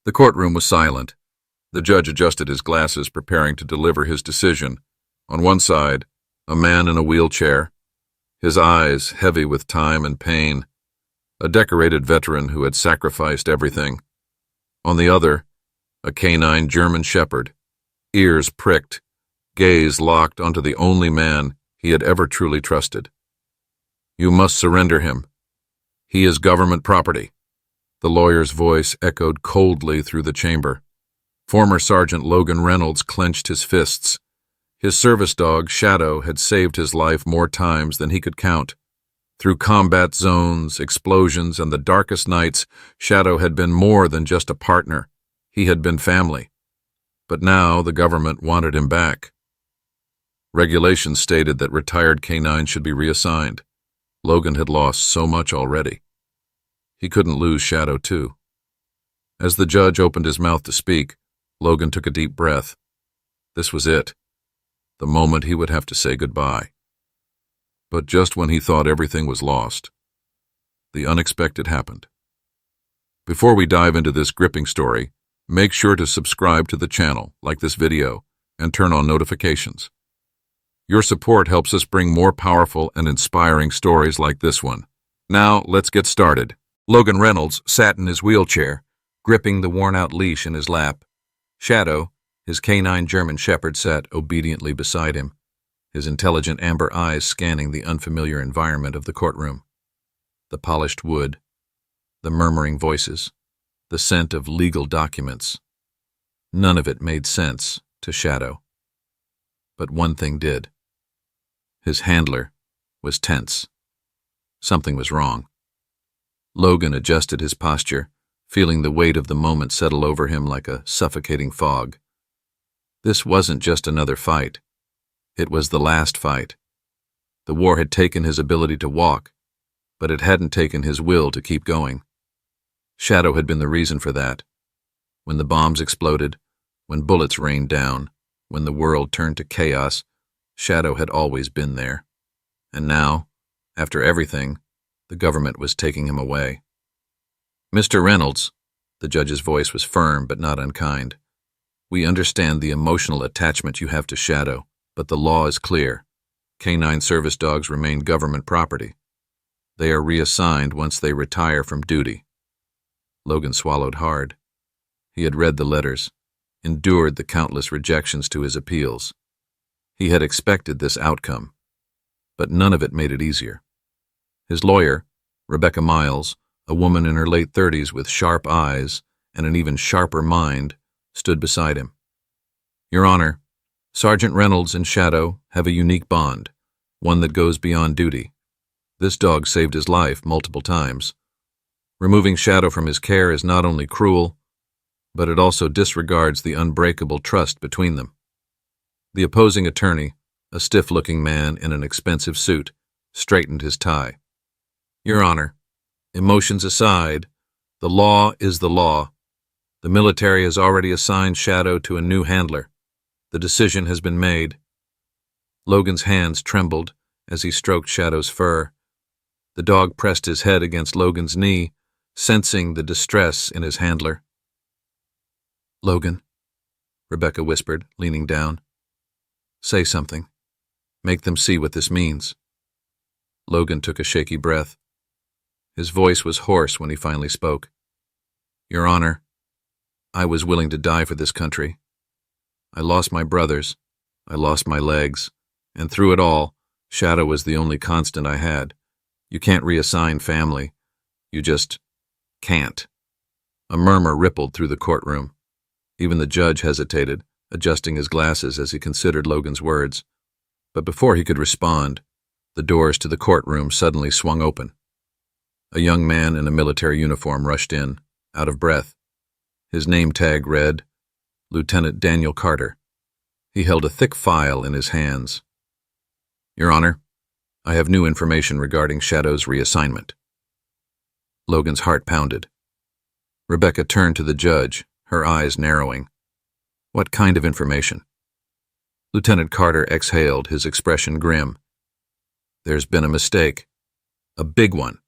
The courtroom was silent. The judge adjusted his glasses, preparing to deliver his decision. On one side, a man in a wheelchair, his eyes heavy with time and pain, a decorated veteran who had sacrificed everything. On the other, a canine German shepherd, ears pricked, gaze locked onto the only man he had ever truly trusted. "You must surrender him. He is government property." The lawyer's voice echoed coldly through the chamber. Former Sergeant Logan Reynolds clenched his fists. His service dog, Shadow, had saved his life more times than he could count. Through combat zones, explosions, and the darkest nights, Shadow had been more than just a partner. He had been family. But now the government wanted him back. Regulations stated that retired canines should be reassigned. Logan had lost so much already. He couldn't lose Shadow, too. As the judge opened his mouth to speak, Logan took a deep breath. This was it. The moment he would have to say goodbye. But just when he thought everything was lost, the unexpected happened. Before we dive into this gripping story, make sure to subscribe to the channel, like this video, and turn on notifications. Your support helps us bring more powerful and inspiring stories like this one. Now, let's get started. Logan Reynolds sat in his wheelchair, gripping the worn-out leash in his lap. Shadow, his canine German shepherd, sat obediently beside him, his intelligent amber eyes scanning the unfamiliar environment of the courtroom. The polished wood, the murmuring voices, the scent of legal documents. None of it made sense to Shadow. But one thing did. His handler was tense. Something was wrong. Logan adjusted his posture, feeling the weight of the moment settle over him like a suffocating fog. This wasn't just another fight. It was the last fight. The war had taken his ability to walk, but it hadn't taken his will to keep going. Shadow had been the reason for that. When the bombs exploded, when bullets rained down, when the world turned to chaos, Shadow had always been there. And now, after everything, the government was taking him away. "Mr. Reynolds," the judge's voice was firm but not unkind, "we understand the emotional attachment you have to Shadow, but the law is clear. Canine service dogs remain government property. They are reassigned once they retire from duty." Logan swallowed hard. He had read the letters, endured the countless rejections to his appeals. He had expected this outcome, but none of it made it easier. His lawyer, Rebecca Miles, a woman in her late 30s with sharp eyes and an even sharper mind, stood beside him. "Your Honor, Sergeant Reynolds and Shadow have a unique bond, one that goes beyond duty. This dog saved his life multiple times. Removing Shadow from his care is not only cruel, but it also disregards the unbreakable trust between them." The opposing attorney, a stiff-looking man in an expensive suit, straightened his tie. "Your Honor, emotions aside, the law is the law. The military has already assigned Shadow to a new handler. The decision has been made." Logan's hands trembled as he stroked Shadow's fur. The dog pressed his head against Logan's knee, sensing the distress in his handler. "Logan," Rebecca whispered, leaning down. "Say something. Make them see what this means." Logan took a shaky breath. His voice was hoarse when he finally spoke. "Your Honor, I was willing to die for this country. I lost my brothers, I lost my legs, and through it all, Shadow was the only constant I had. You can't reassign family. You just can't." A murmur rippled through the courtroom. Even the judge hesitated, adjusting his glasses as he considered Logan's words. But before he could respond, the doors to the courtroom suddenly swung open. A young man in a military uniform rushed in, out of breath. His name tag read, Lieutenant Daniel Carter. He held a thick file in his hands. "Your Honor, I have new information regarding Shadow's reassignment." Logan's heart pounded. Rebecca turned to the judge, her eyes narrowing. "What kind of information?" Lieutenant Carter exhaled, his expression grim. "There's been a mistake. A big one."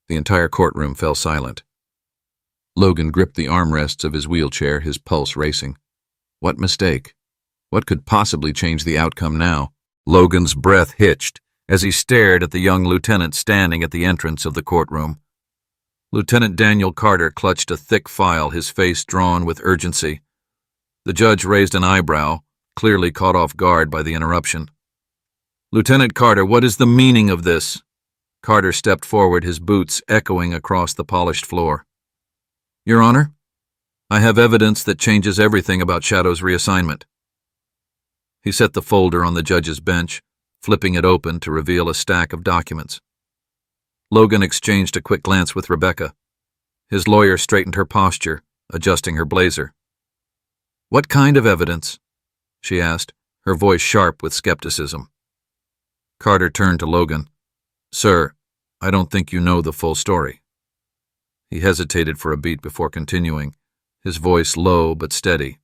The entire courtroom fell silent. Logan gripped the armrests of his wheelchair, his pulse racing. What mistake? What could possibly change the outcome now? Logan's breath hitched as he stared at the young lieutenant standing at the entrance of the courtroom. Lieutenant Daniel Carter clutched a thick file, his face drawn with urgency. The judge raised an eyebrow, clearly caught off guard by the interruption. "Lieutenant Carter, what is the meaning of this?" Carter stepped forward, his boots echoing across the polished floor. "Your Honor, I have evidence that changes everything about Shadow's reassignment." He set the folder on the judge's bench, flipping it open to reveal a stack of documents. Logan exchanged a quick glance with Rebecca. His lawyer straightened her posture, adjusting her blazer. "What kind of evidence?" she asked, her voice sharp with skepticism. Carter turned to Logan. "Sir, I don't think you know the full story." He hesitated for a beat before continuing, his voice low but steady.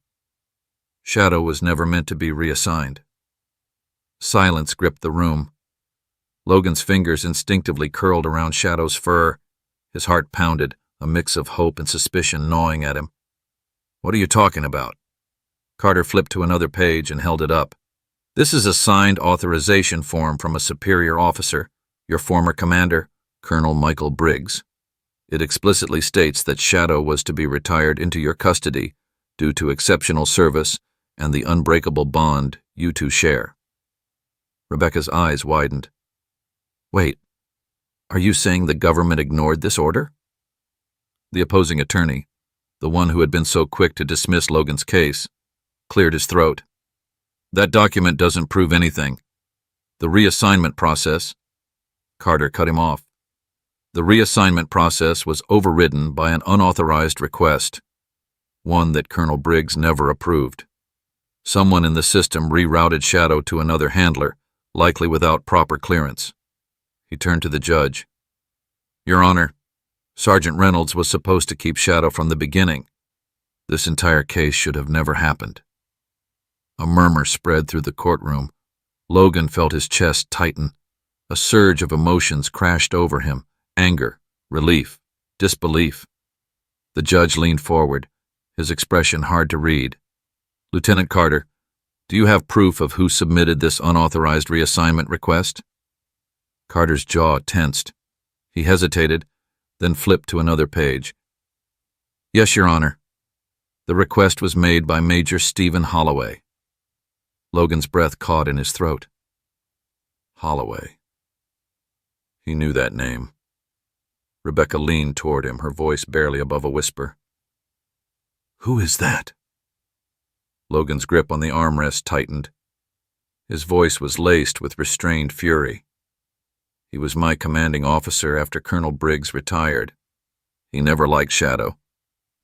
"Shadow was never meant to be reassigned." Silence gripped the room. Logan's fingers instinctively curled around Shadow's fur. His heart pounded, a mix of hope and suspicion gnawing at him. "What are you talking about?" Carter flipped to another page and held it up. "This is a signed authorization form from a superior officer, your former commander, Colonel Michael Briggs. It explicitly states that Shadow was to be retired into your custody due to exceptional service and the unbreakable bond you two share." Rebecca's eyes widened. "Wait, are you saying the government ignored this order?" The opposing attorney, the one who had been so quick to dismiss Logan's case, cleared his throat. "That document doesn't prove anything. The reassignment process—" Carter cut him off. "The reassignment process was overridden by an unauthorized request, one that Colonel Briggs never approved. Someone in the system rerouted Shadow to another handler, likely without proper clearance." He turned to the judge. "Your Honor, Sergeant Reynolds was supposed to keep Shadow from the beginning. This entire case should have never happened." A murmur spread through the courtroom. Logan felt his chest tighten. A surge of emotions crashed over him: anger, relief, disbelief. The judge leaned forward, his expression hard to read. "Lieutenant Carter, do you have proof of who submitted this unauthorized reassignment request?" Carter's jaw tensed. He hesitated, then flipped to another page. "Yes, Your Honor. The request was made by Major Stephen Holloway." Logan's breath caught in his throat. Holloway. He knew that name. Rebecca leaned toward him, her voice barely above a whisper. "Who is that?" Logan's grip on the armrest tightened. His voice was laced with restrained fury. "He was my commanding officer after Colonel Briggs retired. He never liked Shadow.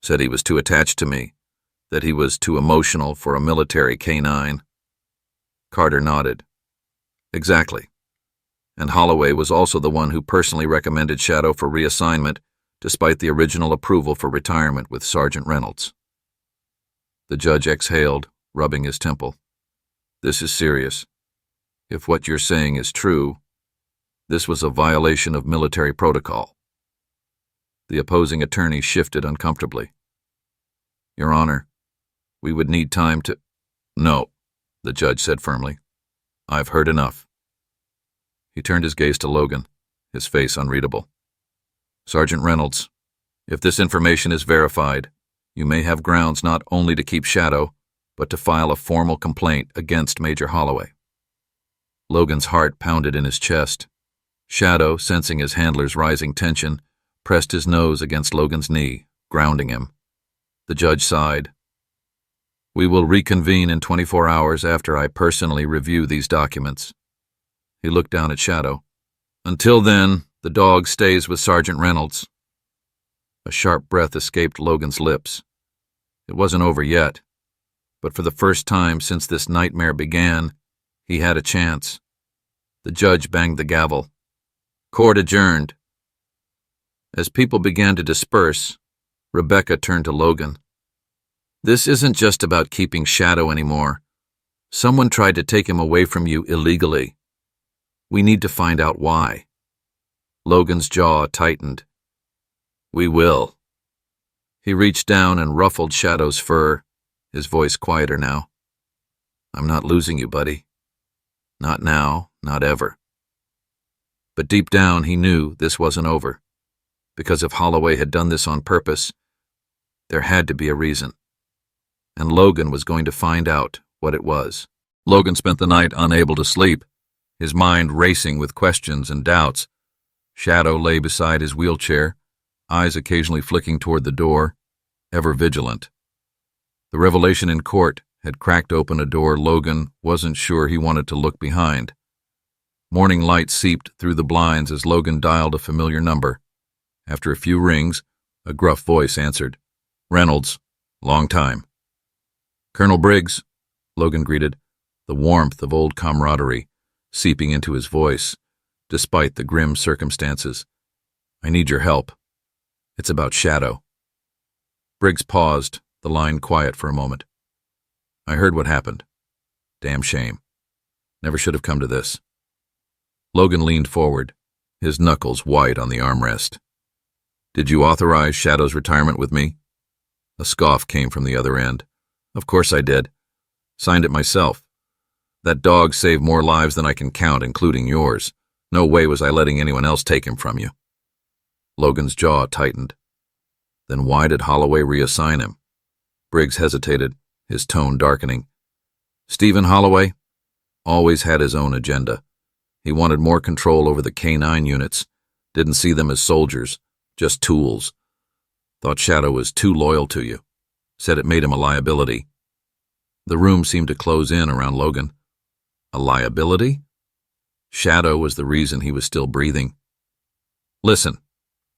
Said he was too attached to me, that he was too emotional for a military canine." Carter nodded. "Exactly. And Holloway was also the one who personally recommended Shadow for reassignment, despite the original approval for retirement with Sergeant Reynolds." The judge exhaled, rubbing his temple. "This is serious. If what you're saying is true, this was a violation of military protocol." The opposing attorney shifted uncomfortably. "Your Honor, we would need time to—" "No," the judge said firmly. "I've heard enough." He turned his gaze to Logan, his face unreadable. "Sergeant Reynolds, if this information is verified, you may have grounds not only to keep Shadow, but to file a formal complaint against Major Holloway." Logan's heart pounded in his chest. Shadow, sensing his handler's rising tension, pressed his nose against Logan's knee, grounding him. The judge sighed. "We will reconvene in 24 hours after I personally review these documents." He looked down at Shadow. "Until then, the dog stays with Sergeant Reynolds." A sharp breath escaped Logan's lips. It wasn't over yet, but for the first time since this nightmare began, he had a chance. The judge banged the gavel. "Court adjourned." As people began to disperse, Rebecca turned to Logan. "This isn't just about keeping Shadow anymore. Someone tried to take him away from you illegally. We need to find out why." Logan's jaw tightened. "We will." He reached down and ruffled Shadow's fur, his voice quieter now. I'm not losing you, buddy. Not now, not ever. But deep down he knew this wasn't over, because if Holloway had done this on purpose, there had to be a reason. And Logan was going to find out what it was. Logan spent the night unable to sleep, his mind racing with questions and doubts. Shadow lay beside his wheelchair, eyes occasionally flicking toward the door, ever vigilant. The revelation in court had cracked open a door Logan wasn't sure he wanted to look behind. Morning light seeped through the blinds as Logan dialed a familiar number. After a few rings, a gruff voice answered. Reynolds, long time. Colonel Briggs, Logan greeted, the warmth of old camaraderie seeping into his voice, despite the grim circumstances. I need your help. It's about Shadow. Briggs paused, the line quiet for a moment. I heard what happened. Damn shame. Never should have come to this. Logan leaned forward, his knuckles white on the armrest. Did you authorize Shadow's retirement with me? A scoff came from the other end. Of course I did. Signed it myself. That dog saved more lives than I can count, including yours. No way was I letting anyone else take him from you. Logan's jaw tightened. Then why did Holloway reassign him? Briggs hesitated, his tone darkening. Stephen Holloway always had his own agenda. He wanted more control over the K-9 units, didn't see them as soldiers, just tools. Thought Shadow was too loyal to you. Said it made him a liability. The room seemed to close in around Logan. A liability? Shadow was the reason he was still breathing. Listen,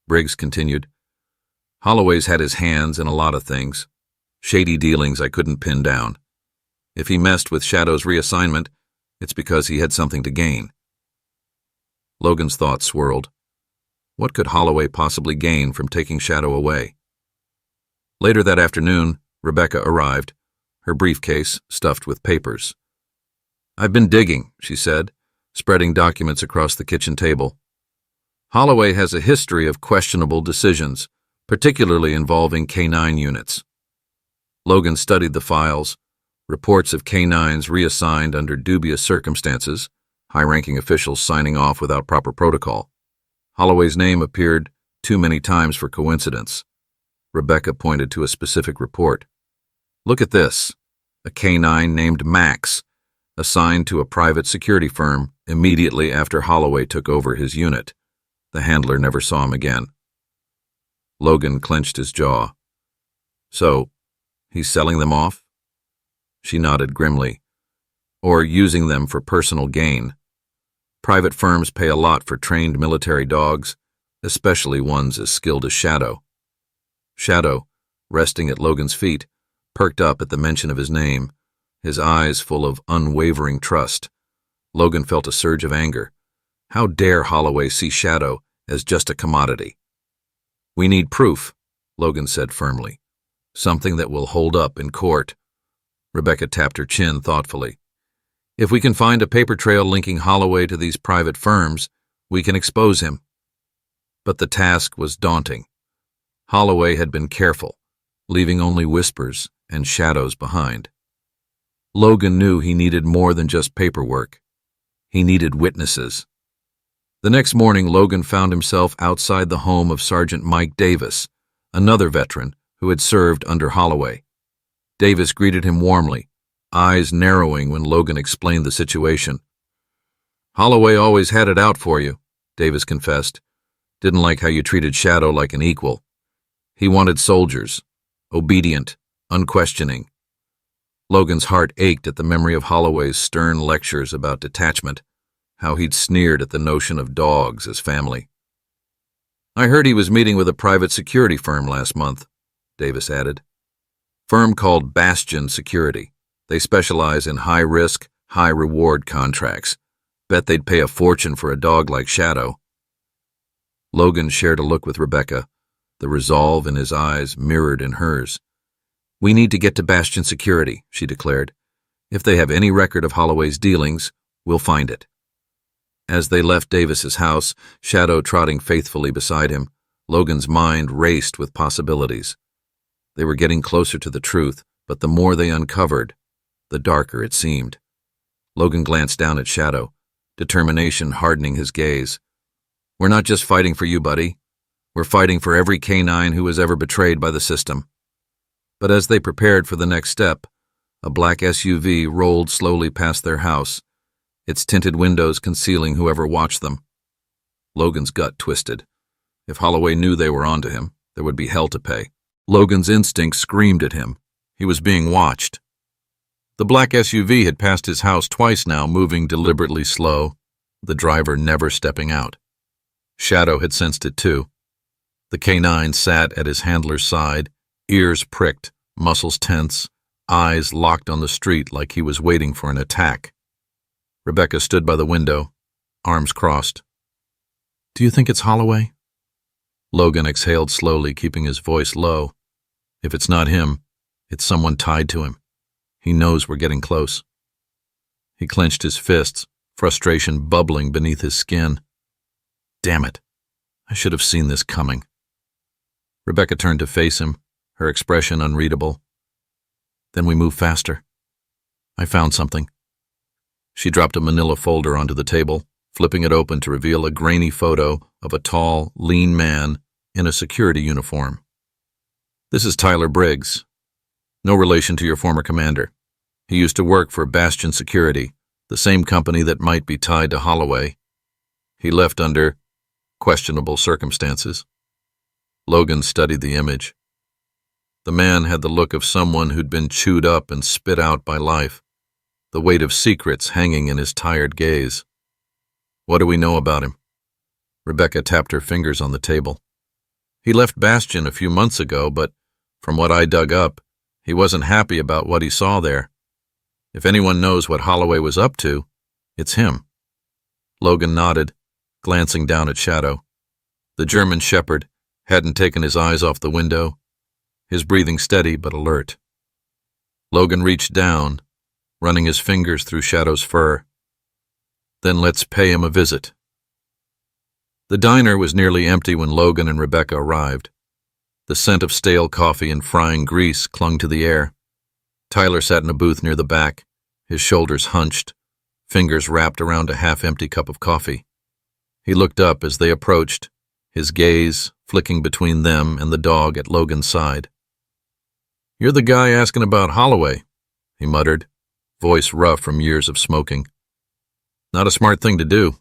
Briggs continued. Holloway's had his hands in a lot of things. Shady dealings I couldn't pin down. If he messed with Shadow's reassignment, it's because he had something to gain. Logan's thoughts swirled. What could Holloway possibly gain from taking Shadow away? Later that afternoon, Rebecca arrived, her briefcase stuffed with papers. I've been digging, she said, spreading documents across the kitchen table. Holloway has a history of questionable decisions, particularly involving K-9 units. Logan studied the files, reports of K-9s reassigned under dubious circumstances, high-ranking officials signing off without proper protocol. Holloway's name appeared too many times for coincidence. Rebecca pointed to a specific report. Look at this. A K-9 named Max, assigned to a private security firm immediately after Holloway took over his unit. The handler never saw him again. Logan clenched his jaw. So, he's selling them off? She nodded grimly. Or using them for personal gain. Private firms pay a lot for trained military dogs, especially ones as skilled as Shadow. Shadow, resting at Logan's feet, perked up at the mention of his name, his eyes full of unwavering trust. Logan felt a surge of anger. How dare Holloway see Shadow as just a commodity? We need proof, Logan said firmly. Something that will hold up in court. Rebecca tapped her chin thoughtfully. If we can find a paper trail linking Holloway to these private firms, we can expose him. But the task was daunting. Holloway had been careful, leaving only whispers and shadows behind. Logan knew he needed more than just paperwork. He needed witnesses. The next morning, Logan found himself outside the home of Sergeant Mike Davis, another veteran who had served under Holloway. Davis greeted him warmly, eyes narrowing when Logan explained the situation. Holloway always had it out for you, Davis confessed. Didn't like how you treated Shadow like an equal. He wanted soldiers, obedient, unquestioning. Logan's heart ached at the memory of Holloway's stern lectures about detachment, how he'd sneered at the notion of dogs as family. I heard he was meeting with a private security firm last month, Davis added. Firm called Bastion Security. They specialize in high-risk, high-reward contracts. Bet they'd pay a fortune for a dog like Shadow. Logan shared a look with Rebecca, the resolve in his eyes mirrored in hers. We need to get to Bastion Security, she declared. If they have any record of Holloway's dealings, we'll find it. As they left Davis's house, Shadow trotting faithfully beside him, Logan's mind raced with possibilities. They were getting closer to the truth, but the more they uncovered, the darker it seemed. Logan glanced down at Shadow, determination hardening his gaze. "We're not just fighting for you, buddy. We're fighting for every canine who was ever betrayed by the system." But as they prepared for the next step, a black SUV rolled slowly past their house, its tinted windows concealing whoever watched them. Logan's gut twisted. If Holloway knew they were onto him, there would be hell to pay. Logan's instinct screamed at him. He was being watched. The black SUV had passed his house twice now, moving deliberately slow, the driver never stepping out. Shadow had sensed it too. The canine sat at his handler's side, ears pricked, muscles tense, eyes locked on the street like he was waiting for an attack. Rebecca stood by the window, arms crossed. "Do you think it's Holloway?" Logan exhaled slowly, keeping his voice low. "If it's not him, it's someone tied to him. He knows we're getting close." He clenched his fists, frustration bubbling beneath his skin. "Damn it. I should have seen this coming." Rebecca turned to face him, her expression unreadable. "Then we move faster. I found something." She dropped a manila folder onto the table, flipping it open to reveal a grainy photo of a tall, lean man in a security uniform. "This is Tyler Briggs. No relation to your former commander. He used to work for Bastion Security, the same company that might be tied to Holloway. He left under questionable circumstances." Logan studied the image. The man had the look of someone who'd been chewed up and spit out by life, the weight of secrets hanging in his tired gaze. "What do we know about him?" Rebecca tapped her fingers on the table. "He left Bastion a few months ago, but from what I dug up, he wasn't happy about what he saw there. If anyone knows what Holloway was up to, it's him." Logan nodded, glancing down at Shadow. The German shepherd hadn't taken his eyes off the window, his breathing steady but alert. Logan reached down, running his fingers through Shadow's fur. "Then let's pay him a visit." The diner was nearly empty when Logan and Rebecca arrived. The scent of stale coffee and frying grease clung to the air. Tyler sat in a booth near the back, his shoulders hunched, fingers wrapped around a half-empty cup of coffee. He looked up as they approached, his gaze flicking between them and the dog at Logan's side. "You're the guy asking about Holloway," he muttered, voice rough from years of smoking. "Not a smart thing to do."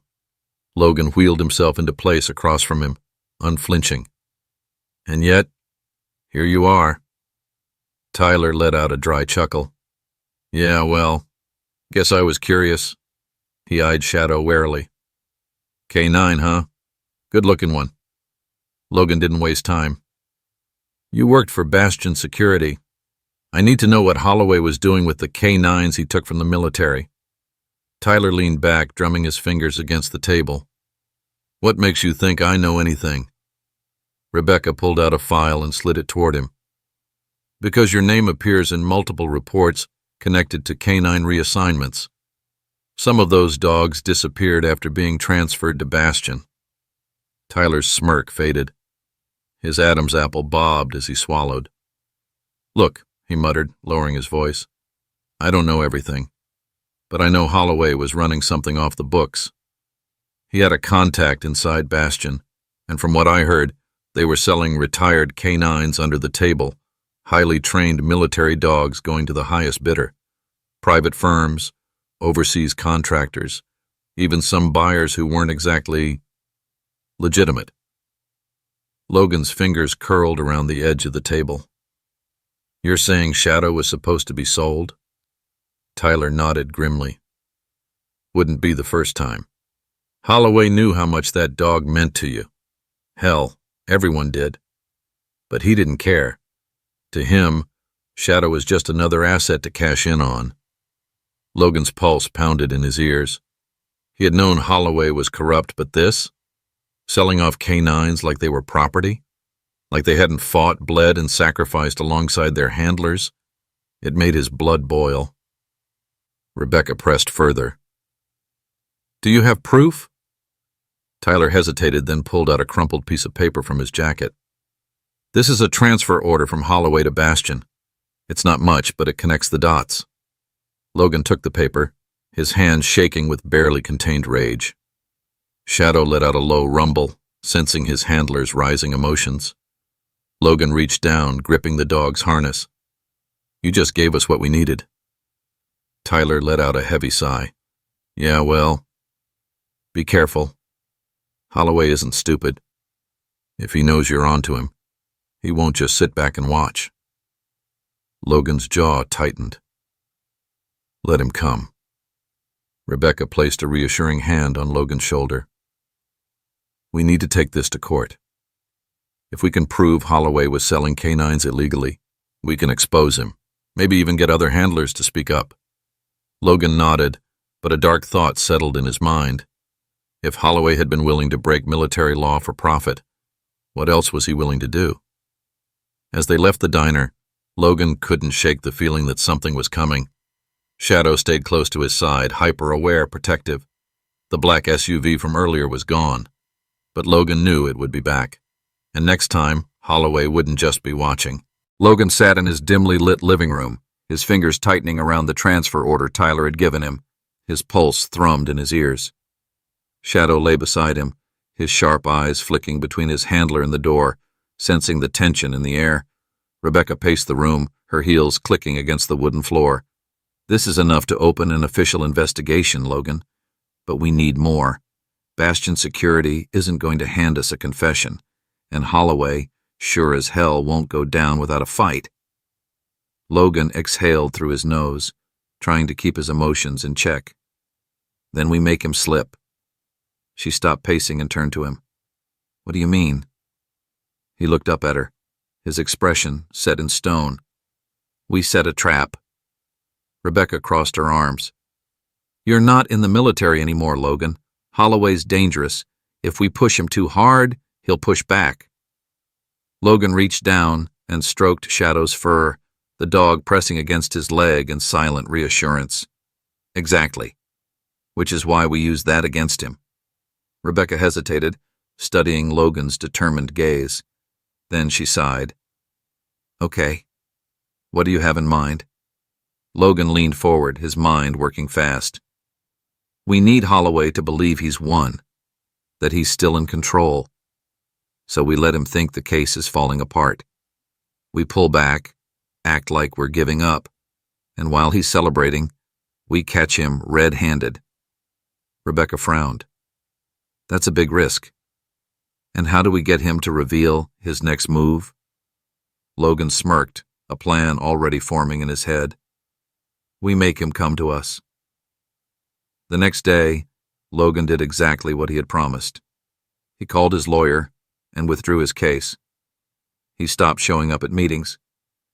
Logan wheeled himself into place across from him, unflinching. "And yet, here you are." Tyler let out a dry chuckle. "Yeah, well, guess I was curious." He eyed Shadow warily. "K9, huh? Good-looking one." Logan didn't waste time. "You worked for Bastion Security. I need to know what Holloway was doing with the K9s he took from the military." Tyler leaned back, drumming his fingers against the table. "What makes you think I know anything?" Rebecca pulled out a file and slid it toward him. "Because your name appears in multiple reports connected to canine reassignments. Some of those dogs disappeared after being transferred to Bastion." Tyler's smirk faded. His Adam's apple bobbed as he swallowed. "Look," he muttered, lowering his voice, "I don't know everything, but I know Holloway was running something off the books. He had a contact inside Bastion, and from what I heard, they were selling retired canines under the table, highly trained military dogs going to the highest bidder, private firms, overseas contractors, even some buyers who weren't exactly legitimate." Logan's fingers curled around the edge of the table. "You're saying Shadow was supposed to be sold?" Tyler nodded grimly. "Wouldn't be the first time. Holloway knew how much that dog meant to you. Hell, everyone did. But he didn't care. To him, Shadow was just another asset to cash in on." Logan's pulse pounded in his ears. He had known Holloway was corrupt, but this? Selling off canines like they were property? Like they hadn't fought, bled, and sacrificed alongside their handlers? It made his blood boil. Rebecca pressed further. "Do you have proof?" Tyler hesitated, then pulled out a crumpled piece of paper from his jacket. This is a transfer order from Holloway to Bastion. It's not much, but it connects the dots. Logan took the paper, his hands shaking with barely contained rage. Shadow let out a low rumble, sensing his handler's rising emotions. Logan reached down, gripping the dog's harness. You just gave us what we needed. Tyler let out a heavy sigh. Yeah, well, be careful. Holloway isn't stupid. If he knows you're onto him, he won't just sit back and watch. Logan's jaw tightened. Let him come. Rebecca placed a reassuring hand on Logan's shoulder. We need to take this to court. If we can prove Holloway was selling canines illegally, we can expose him, maybe even get other handlers to speak up. Logan nodded, but a dark thought settled in his mind. If Holloway had been willing to break military law for profit, what else was he willing to do? As they left the diner, Logan couldn't shake the feeling that something was coming. Shadow stayed close to his side, hyper-aware, protective. The black SUV from earlier was gone, but Logan knew it would be back. And next time, Holloway wouldn't just be watching. Logan sat in his dimly lit living room, his fingers tightening around the transfer order Tyler had given him. His pulse thrummed in his ears. Shadow lay beside him, his sharp eyes flicking between his handler and the door, sensing the tension in the air. Rebecca paced the room, her heels clicking against the wooden floor. This is enough to open an official investigation, Logan. But we need more. Bastion Security isn't going to hand us a confession, and Holloway, sure as hell, won't go down without a fight. Logan exhaled through his nose, trying to keep his emotions in check. Then we make him slip. She stopped pacing and turned to him. What do you mean? He looked up at her, his expression set in stone. We set a trap. Rebecca crossed her arms. You're not in the military anymore, Logan. Holloway's dangerous. If we push him too hard, he'll push back. Logan reached down and stroked Shadow's fur, the dog pressing against his leg in silent reassurance. Exactly. Which is why we used that against him. Rebecca hesitated, studying Logan's determined gaze. Then she sighed. Okay. What do you have in mind? Logan leaned forward, his mind working fast. We need Holloway to believe he's won, that he's still in control. So we let him think the case is falling apart. We pull back, act like we're giving up, and while he's celebrating, we catch him red-handed. Rebecca frowned. That's a big risk. And how do we get him to reveal his next move? Logan smirked, a plan already forming in his head. We make him come to us. The next day, Logan did exactly what he had promised. He called his lawyer and withdrew his case. He stopped showing up at meetings.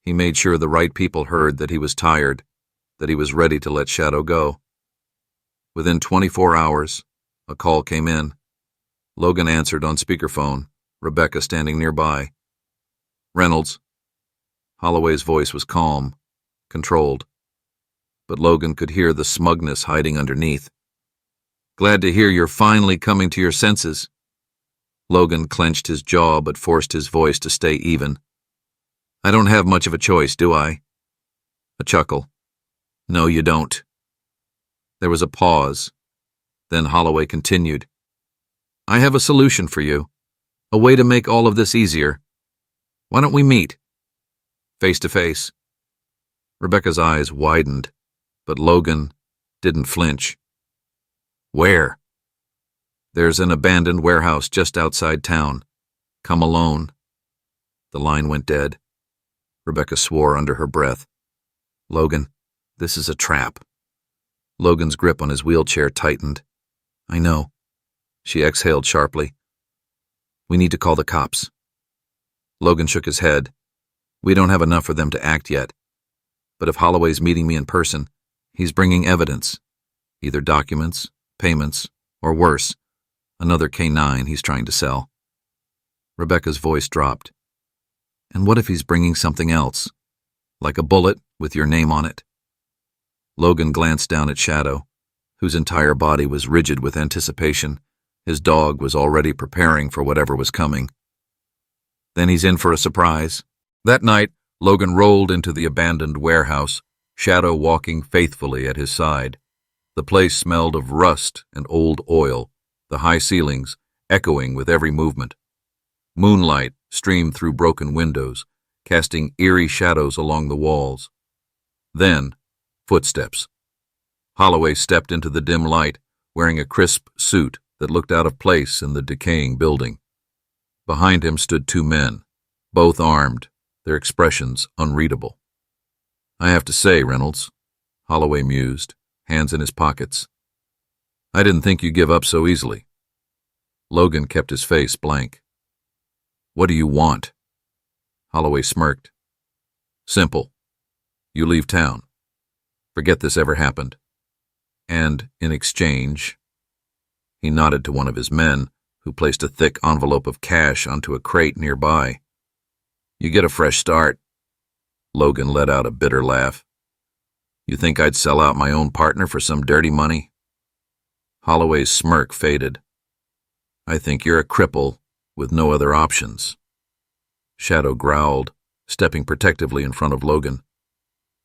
He made sure the right people heard that he was tired, that he was ready to let Shadow go. Within 24 hours, a call came in. Logan answered on speakerphone, Rebecca standing nearby. Reynolds. Holloway's voice was calm, controlled. But Logan could hear the smugness hiding underneath. Glad to hear you're finally coming to your senses. Logan clenched his jaw but forced his voice to stay even. I don't have much of a choice, do I? A chuckle. No, you don't. There was a pause. Then Holloway continued. I have a solution for you. A way to make all of this easier. Why don't we meet? Face to face. Rebecca's eyes widened, but Logan didn't flinch. Where? There's an abandoned warehouse just outside town. Come alone. The line went dead. Rebecca swore under her breath. Logan, this is a trap. Logan's grip on his wheelchair tightened. I know. She exhaled sharply. We need to call the cops. Logan shook his head. We don't have enough for them to act yet. But if Holloway's meeting me in person, he's bringing evidence. Either documents, payments, or worse, another K9 he's trying to sell. Rebecca's voice dropped. And what if he's bringing something else? Like a bullet with your name on it? Logan glanced down at Shadow, whose entire body was rigid with anticipation. His dog was already preparing for whatever was coming. Then he's in for a surprise. That night, Logan rolled into the abandoned warehouse, Shadow walking faithfully at his side. The place smelled of rust and old oil, the high ceilings echoing with every movement. Moonlight streamed through broken windows, casting eerie shadows along the walls. Then, footsteps. Holloway stepped into the dim light, wearing a crisp suit that looked out of place in the decaying building. Behind him stood two men, both armed, their expressions unreadable. "I have to say, Reynolds," Holloway mused, hands in his pockets, "I didn't think you'd give up so easily." Logan kept his face blank. "What do you want?" Holloway smirked. "Simple. You leave town. Forget this ever happened. And in exchange," he nodded to one of his men, who placed a thick envelope of cash onto a crate nearby, "you get a fresh start." Logan let out a bitter laugh. "You think I'd sell out my own partner for some dirty money?" Holloway's smirk faded. "I think you're a cripple with no other options." Shadow growled, stepping protectively in front of Logan.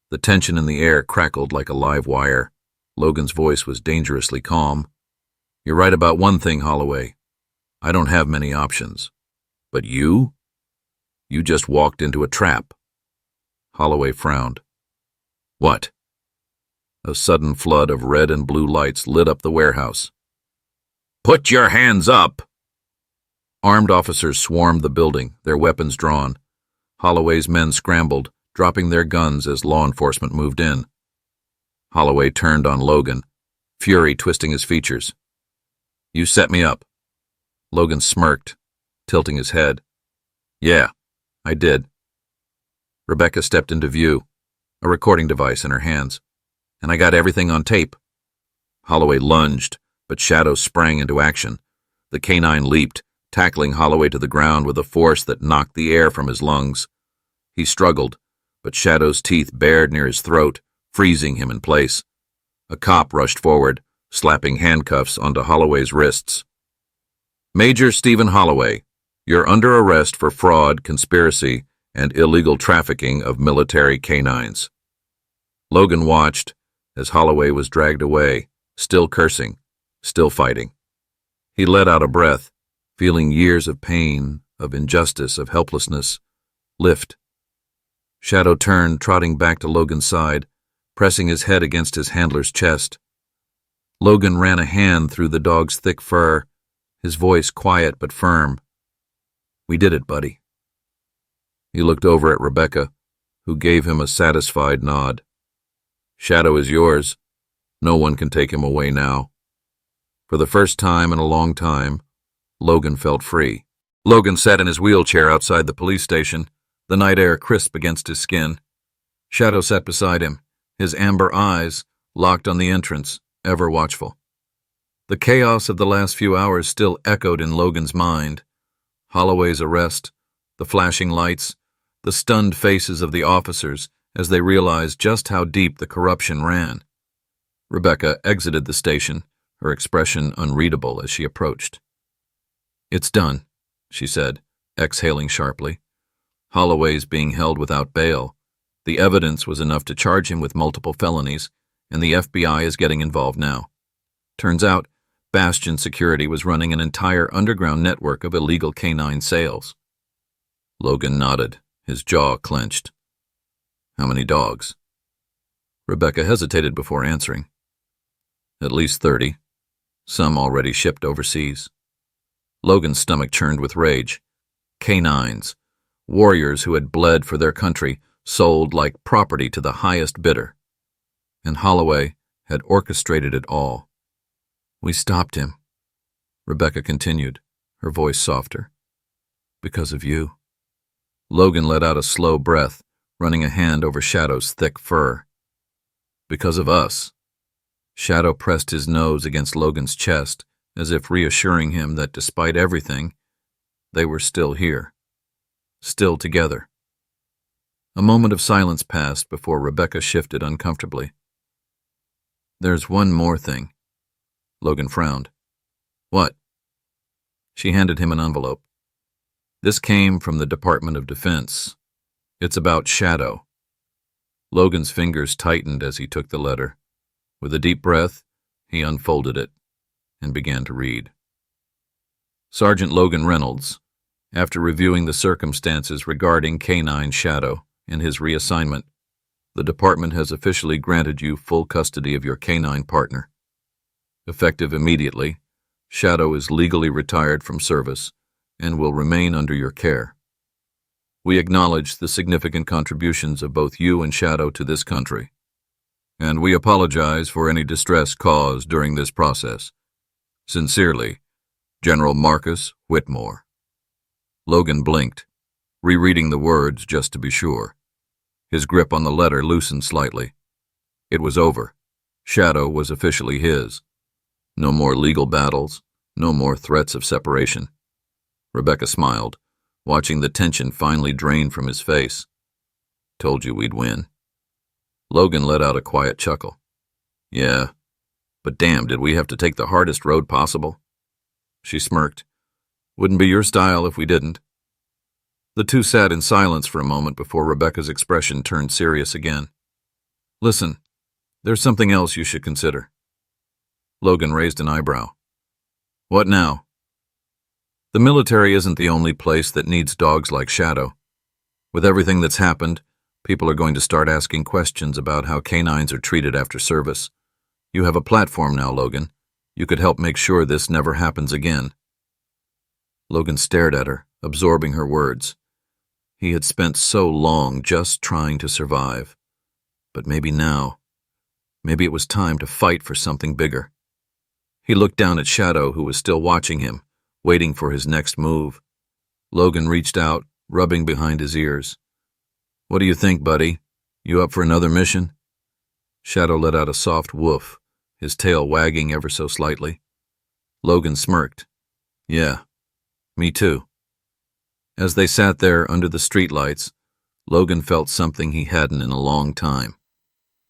The tension in the air crackled like a live wire. Logan's voice was dangerously calm. "You're right about one thing, Holloway. I don't have many options. But you? You just walked into a trap." Holloway frowned. "What?" A sudden flood of red and blue lights lit up the warehouse. "Put your hands up!" Armed officers swarmed the building, their weapons drawn. Holloway's men scrambled, dropping their guns as law enforcement moved in. Holloway turned on Logan, fury twisting his features. "You set me up." Logan smirked, tilting his head. "Yeah, I did." Rebecca stepped into view, a recording device in her hands. "And I got everything on tape." Holloway lunged, but Shadow sprang into action. The canine leaped, tackling Holloway to the ground with a force that knocked the air from his lungs. He struggled, but Shadow's teeth bared near his throat, freezing him in place. A cop rushed forward, slapping handcuffs onto Holloway's wrists. "Major Stephen Holloway, you're under arrest for fraud, conspiracy, and illegal trafficking of military canines." Logan watched as Holloway was dragged away, still cursing, still fighting. He let out a breath, feeling years of pain, of injustice, of helplessness lift. Shadow turned, trotting back to Logan's side, pressing his head against his handler's chest. Logan ran a hand through the dog's thick fur, his voice quiet but firm. "We did it, buddy." He looked over at Rebecca, who gave him a satisfied nod. "Shadow is yours. No one can take him away now." For the first time in a long time, Logan felt free. Logan sat in his wheelchair outside the police station, the night air crisp against his skin. Shadow sat beside him, his amber eyes locked on the entrance, ever watchful. The chaos of the last few hours still echoed in Logan's mind. Holloway's arrest, the flashing lights, the stunned faces of the officers as they realized just how deep the corruption ran. Rebecca exited the station, her expression unreadable as she approached. "It's done," she said, exhaling sharply. "Holloway's being held without bail. The evidence was enough to charge him with multiple felonies, and the FBI is getting involved now. Turns out, Bastion Security was running an entire underground network of illegal canine sales." Logan nodded, his jaw clenched. "How many dogs?" Rebecca hesitated before answering. "At least 30. Some already shipped overseas." Logan's stomach churned with rage. Canines, warriors who had bled for their country, sold like property to the highest bidder. And Holloway had orchestrated it all. "We stopped him," Rebecca continued, her voice softer. "Because of you." Logan let out a slow breath, running a hand over Shadow's thick fur. "Because of us." Shadow pressed his nose against Logan's chest, as if reassuring him that despite everything, they were still here. Still together. A moment of silence passed before Rebecca shifted uncomfortably. "There's one more thing." Logan frowned. "What?" She handed him an envelope. This came from the Department of Defense. It's about Shadow. Logan's fingers tightened as he took the letter. With a deep breath, he unfolded it and began to read. Sergeant Logan Reynolds, after reviewing the circumstances regarding K9 Shadow and his reassignment, the department has officially granted you full custody of your K9 partner. Effective immediately, Shadow is legally retired from service and will remain under your care. We acknowledge the significant contributions of both you and Shadow to this country, and we apologize for any distress caused during this process. Sincerely, General Marcus Whitmore. Logan blinked, rereading the words just to be sure. His grip on the letter loosened slightly. It was over. Shadow was officially his. No more legal battles, no more threats of separation. Rebecca smiled, watching the tension finally drain from his face. Told you we'd win. Logan let out a quiet chuckle. Yeah, but damn, did we have to take the hardest road possible? She smirked. Wouldn't be your style if we didn't. The two sat in silence for a moment before Rebecca's expression turned serious again. Listen, there's something else you should consider. Logan raised an eyebrow. What now? The military isn't the only place that needs dogs like Shadow. With everything that's happened, people are going to start asking questions about how canines are treated after service. You have a platform now, Logan. You could help make sure this never happens again. Logan stared at her, absorbing her words. He had spent so long just trying to survive. But maybe now, maybe it was time to fight for something bigger. He looked down at Shadow, who was still watching him, waiting for his next move. Logan reached out, rubbing behind his ears. What do you think, buddy? You up for another mission? Shadow let out a soft woof, his tail wagging ever so slightly. Logan smirked. Yeah, me too. As they sat there under the streetlights, Logan felt something he hadn't in a long time.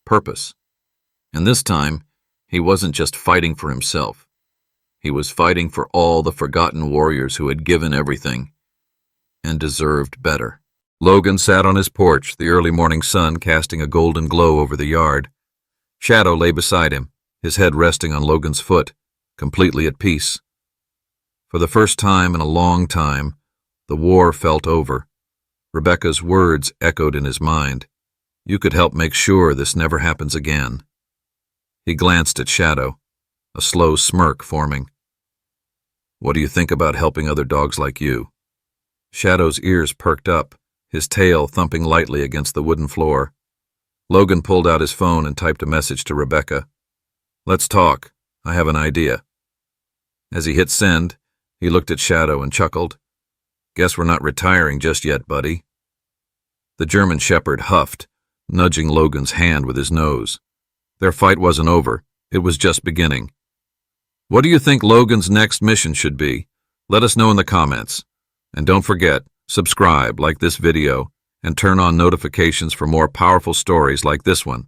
Purpose. And this time, he wasn't just fighting for himself. He was fighting for all the forgotten warriors who had given everything and deserved better. Logan sat on his porch, the early morning sun casting a golden glow over the yard. Shadow lay beside him, his head resting on Logan's foot, completely at peace. For the first time in a long time, the war felt over. Rebecca's words echoed in his mind. You could help make sure this never happens again. He glanced at Shadow, a slow smirk forming. What do you think about helping other dogs like you? Shadow's ears perked up, his tail thumping lightly against the wooden floor. Logan pulled out his phone and typed a message to Rebecca. Let's talk. I have an idea. As he hit send, he looked at Shadow and chuckled. Guess we're not retiring just yet, buddy. The German shepherd huffed, nudging Logan's hand with his nose. Their fight wasn't over. It was just beginning. What do you think Logan's next mission should be? Let us know in the comments. And don't forget, subscribe, like this video, and turn on notifications for more powerful stories like this one.